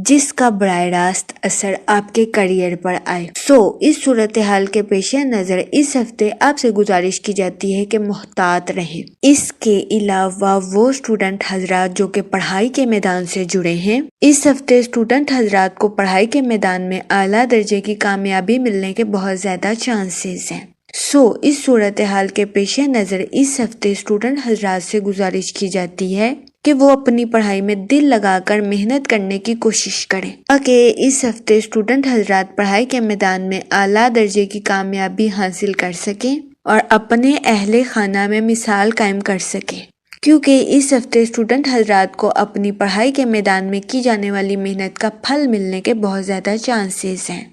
جس کا براہ راست اثر آپ کے کیریئر پر آئے۔ اس صورتحال کے پیش نظر اس ہفتے آپ سے گزارش کی جاتی ہے کہ محتاط رہیں۔ اس کے علاوہ وہ اسٹوڈنٹ حضرات جو کہ پڑھائی کے میدان سے جڑے ہیں، اس ہفتے اسٹوڈنٹ حضرات کو پڑھائی کے میدان میں اعلیٰ درجے کی کامیابی ملنے کے بہت زیادہ چانسز ہیں۔ اس صورتحال کے پیش نظر اس ہفتے اسٹوڈنٹ حضرات سے گزارش کی جاتی ہے کہ وہ اپنی پڑھائی میں دل لگا کر محنت کرنے کی کوشش کریں تاکہ اس ہفتے اسٹوڈنٹ حضرات پڑھائی کے میدان میں اعلیٰ درجے کی کامیابی حاصل کر سکیں اور اپنے اہل خانہ میں مثال قائم کر سکیں، کیونکہ اس ہفتے اسٹوڈنٹ حضرات کو اپنی پڑھائی کے میدان میں کی جانے والی محنت کا پھل ملنے کے بہت زیادہ چانسز ہیں۔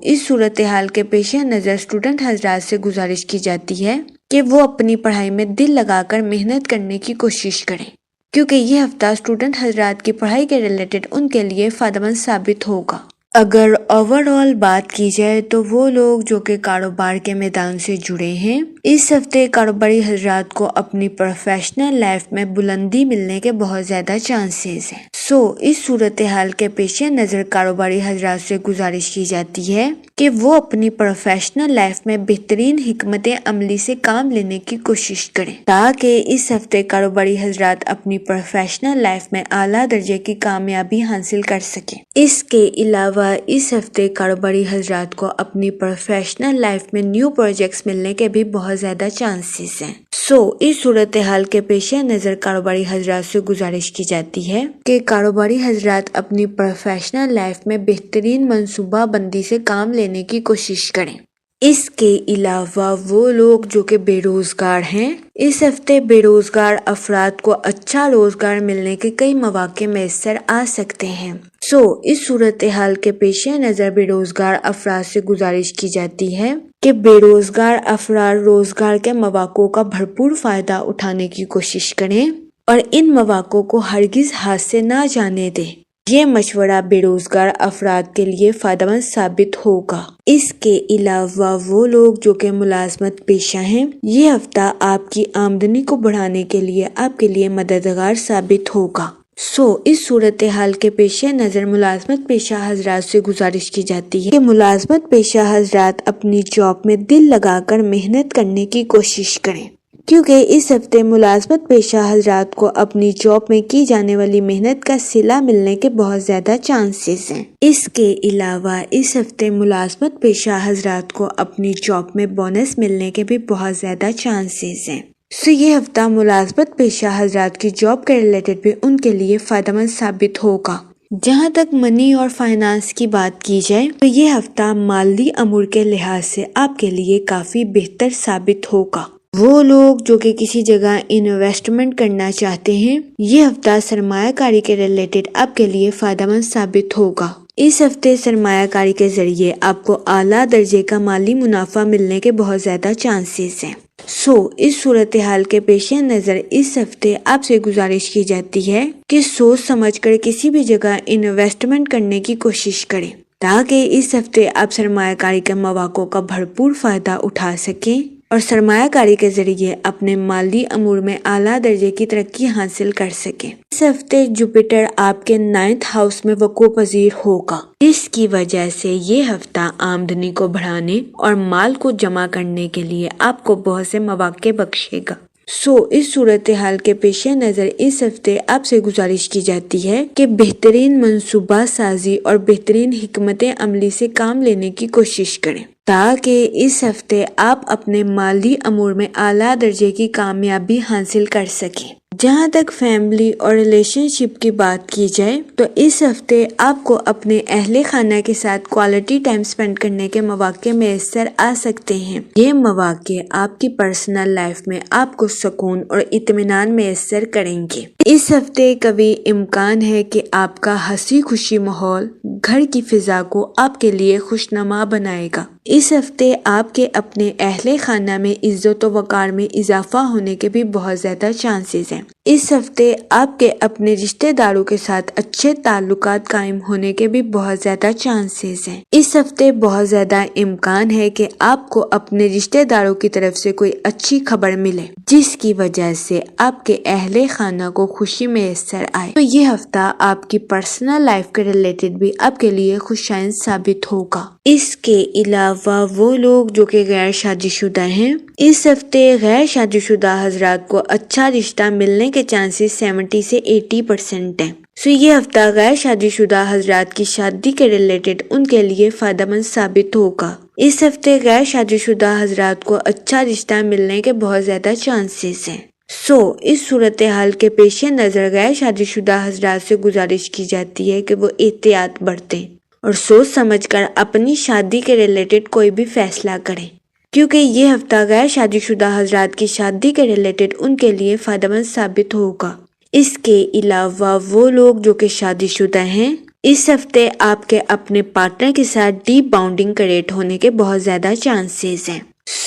اس صورتحال کے پیش نظر اسٹوڈنٹ حضرات سے گزارش کی جاتی ہے کہ وہ اپنی پڑھائی میں دل لگا کر محنت کرنے کی کوشش کریں، کیونکہ یہ ہفتہ اسٹوڈنٹ حضرات کی پڑھائی کے ریلیٹڈ ان کے لیے فائدہ مند ثابت ہوگا۔ اگر اوور آل بات کی جائے تو وہ لوگ جو کہ کاروبار کے میدان سے جڑے ہیں، اس ہفتے کاروباری حضرات کو اپنی پروفیشنل لائف میں بلندی ملنے کے بہت زیادہ چانسز ہیں۔ اس صورتحال کے پیش نظر کاروباری حضرات سے گزارش کی جاتی ہے کہ وہ اپنی پروفیشنل لائف میں بہترین حکمت عملی سے کام لینے کی کوشش کریں تاکہ اس ہفتے کاروباری حضرات اپنی پروفیشنل لائف میں اعلیٰ درجے کی کامیابی حاصل کر سکیں۔ اس کے علاوہ اس ہفتے کاروباری حضرات کو اپنی پروفیشنل لائف میں نیو پروجیکٹس ملنے کے بھی بہت زیادہ چانسز ہیں۔ اس صورتحال کے پیش نظر کاروباری حضرات سے گزارش کی جاتی ہے کہ کاروباری حضرات اپنی پروفیشنل لائف میں بہترین منصوبہ بندی سے کام لینے کی کوشش کریں۔ اس کے علاوہ وہ لوگ جو کہ بے روزگار ہیں، اس ہفتے بے روزگار افراد کو اچھا روزگار ملنے کے کئی مواقع میسر آ سکتے ہیں۔ اس صورتحال کے پیش نظر بے روزگار افراد سے گزارش کی جاتی ہے کہ بے روزگار افراد روزگار کے مواقع کا بھرپور فائدہ اٹھانے کی کوشش کریں اور ان مواقع کو ہرگز ہاتھ سے نہ جانے دیں۔ یہ مشورہ بے روزگار افراد کے لیے فائدہ مند ثابت ہوگا۔ اس کے علاوہ وہ لوگ جو کہ ملازمت پیشہ ہیں، یہ ہفتہ آپ کی آمدنی کو بڑھانے کے لیے آپ کے لیے مددگار ثابت ہوگا۔ اس صورتحال کے پیش نظر ملازمت پیشہ حضرات سے گزارش کی جاتی ہے کہ ملازمت پیشہ حضرات اپنی جاب میں دل لگا کر محنت کرنے کی کوشش کریں، کیونکہ اس ہفتے ملازمت پیشہ حضرات کو اپنی جاب میں کی جانے والی محنت کا صلہ ملنے کے بہت زیادہ چانسز ہیں۔ اس کے علاوہ اس ہفتے ملازمت پیشہ حضرات کو اپنی جاب میں بونس ملنے کے بھی بہت زیادہ چانسز ہیں۔ یہ ہفتہ ملازمت پیشہ حضرات کی جاب کے ریلیٹڈ بھی ان کے لیے فائدہ مند ثابت ہوگا۔ جہاں تک منی اور فائنانس کی بات کی جائے تو یہ ہفتہ مالی امور کے لحاظ سے آپ کے لیے کافی بہتر ثابت ہوگا۔ وہ لوگ جو کہ کسی جگہ انویسٹمنٹ کرنا چاہتے ہیں، یہ ہفتہ سرمایہ کاری کے ریلیٹڈ آپ کے لیے فائدہ مند ثابت ہوگا۔ اس ہفتے سرمایہ کاری کے ذریعے آپ کو اعلیٰ درجے کا مالی منافع ملنے کے بہت زیادہ چانسز ہیں۔ اس صورتحال کے پیش نظر اس ہفتے آپ سے گزارش کی جاتی ہے کہ سوچ سمجھ کر کسی بھی جگہ انویسٹمنٹ کرنے کی کوشش کریں تاکہ اس ہفتے آپ سرمایہ کاری کے مواقع کا بھرپور فائدہ اٹھا سکیں اور سرمایہ کاری کے ذریعے اپنے مالی امور میں اعلیٰ درجے کی ترقی حاصل کر سکیں۔ اس ہفتے جوپیٹر آپ کے 9th ہاؤس میں وقوع پذیر ہوگا، جس کی وجہ سے یہ ہفتہ آمدنی کو بڑھانے اور مال کو جمع کرنے کے لیے آپ کو بہت سے مواقع بخشے گا۔ اس صورتحال کے پیش نظر اس ہفتے آپ سے گزارش کی جاتی ہے کہ بہترین منصوبہ سازی اور بہترین حکمت عملی سے کام لینے کی کوشش کریں تاکہ اس ہفتے آپ اپنے مالی امور میں اعلیٰ درجے کی کامیابی حاصل کر سکیں۔ جہاں تک فیملی اور ریلیشن شپ کی بات کی جائے تو اس ہفتے آپ کو اپنے اہل خانہ کے ساتھ کوالٹی ٹائم سپینڈ کرنے کے مواقع میسر آ سکتے ہیں۔ یہ مواقع آپ کی پرسنل لائف میں آپ کو سکون اور اطمینان میسر کریں گے۔ اس ہفتے کبھی امکان ہے کہ آپ کا ہنسی خوشی ماحول گھر کی فضا کو آپ کے لیے خوشنما بنائے گا۔ اس ہفتے آپ کے اپنے اہل خانہ میں عزت و وقار میں اضافہ ہونے کے بھی بہت زیادہ چانسز ہیں۔ اس ہفتے آپ کے اپنے رشتہ داروں کے ساتھ اچھے تعلقات قائم ہونے کے بھی بہت زیادہ چانسز ہیں۔ اس ہفتے بہت زیادہ امکان ہے کہ آپ کو اپنے رشتہ داروں کی طرف سے کوئی اچھی خبر ملے جس کی وجہ سے آپ کے اہل خانہ کو خوشی میسر آئے۔ تو یہ ہفتہ آپ کی پرسنل لائف کے ریلیٹڈ بھی آپ کے لیے خوشائن ثابت ہوگا۔ اس کے علاوہ وہ لوگ جو کہ غیر شادی شدہ ہیں، اس ہفتے غیر شادی شدہ حضرات کو اچھا رشتہ ملنے کے چانسز 70 سے 80% ہیں۔ یہ ہفتہ غیر شادی شدہ حضرات کی شادی کے ریلیٹڈ ان کے لیے فائدہ مند ثابت ہوگا۔ اس ہفتے غیر شادی شدہ حضرات کو اچھا رشتہ ملنے کے بہت زیادہ چانسز ہیں۔ اس صورتحال کے پیش نظر غیر شادی شدہ حضرات سے گزارش کی جاتی ہے کہ وہ احتیاط برتیں اور سوچ سمجھ کر اپنی شادی کے ریلیٹڈ کوئی بھی فیصلہ کریں، کیونکہ یہ ہفتہ غیر شادی شدہ حضرات کی شادی کے ریلیٹڈ ان کے لیے فائدہ مند ثابت ہوگا۔ اس کے علاوہ وہ لوگ جو کہ شادی شدہ ہیں، اس ہفتے آپ کے اپنے پارٹنر کے ساتھ ڈیپ باؤنڈنگ کریٹ ہونے کے بہت زیادہ چانسز ہیں۔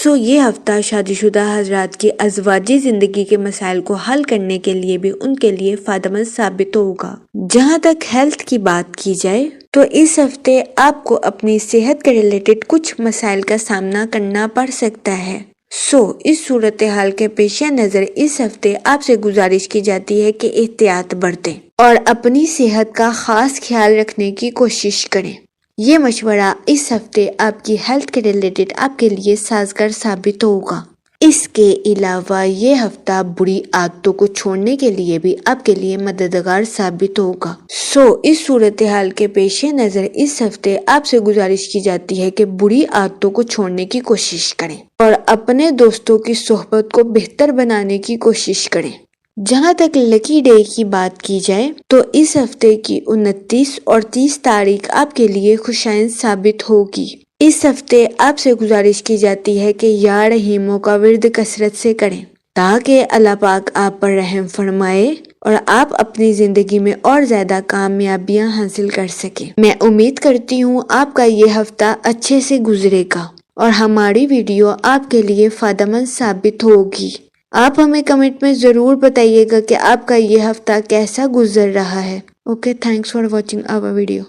یہ ہفتہ شادی شدہ حضرات کی ازواجی زندگی کے مسائل کو حل کرنے کے لیے بھی ان کے لیے فائدہ مند ثابت ہوگا۔ جہاں تک ہیلتھ کی بات کی جائے تو اس ہفتے آپ کو اپنی صحت کے ریلیٹڈ کچھ مسائل کا سامنا کرنا پڑ سکتا ہے۔ اس صورتحال کے پیش نظر اس ہفتے آپ سے گزارش کی جاتی ہے کہ احتیاط برتیں اور اپنی صحت کا خاص خیال رکھنے کی کوشش کریں۔ یہ مشورہ اس ہفتے آپ کی ہیلتھ کے ریلیٹڈ آپ کے لیے سازگار ثابت ہوگا۔ اس کے علاوہ یہ ہفتہ بری عادتوں کو چھوڑنے کے لیے بھی آپ کے لیے مددگار ثابت ہوگا۔ اس صورتحال کے پیش نظر اس ہفتے آپ سے گزارش کی جاتی ہے کہ بری عادتوں کو چھوڑنے کی کوشش کریں اور اپنے دوستوں کی صحبت کو بہتر بنانے کی کوشش کریں۔ جہاں تک لکی ڈے کی بات کی جائے تو اس ہفتے کی 29 اور 30 تاریخ آپ کے لیے خوشائن ثابت ہوگی۔ اس ہفتے آپ سے گزارش کی جاتی ہے کہ یا رحیموں کا ورد کثرت سے کریں تاکہ اللہ پاک آپ پر رحم فرمائے اور آپ اپنی زندگی میں اور زیادہ کامیابیاں حاصل کر سکیں۔ میں امید کرتی ہوں آپ کا یہ ہفتہ اچھے سے گزرے گا اور ہماری ویڈیو آپ کے لیے فائدہ مند ثابت ہوگی۔ آپ ہمیں کمنٹ میں ضرور بتائیے گا کہ آپ کا یہ ہفتہ کیسا گزر رہا ہے۔ Okay, thanks for watching our video.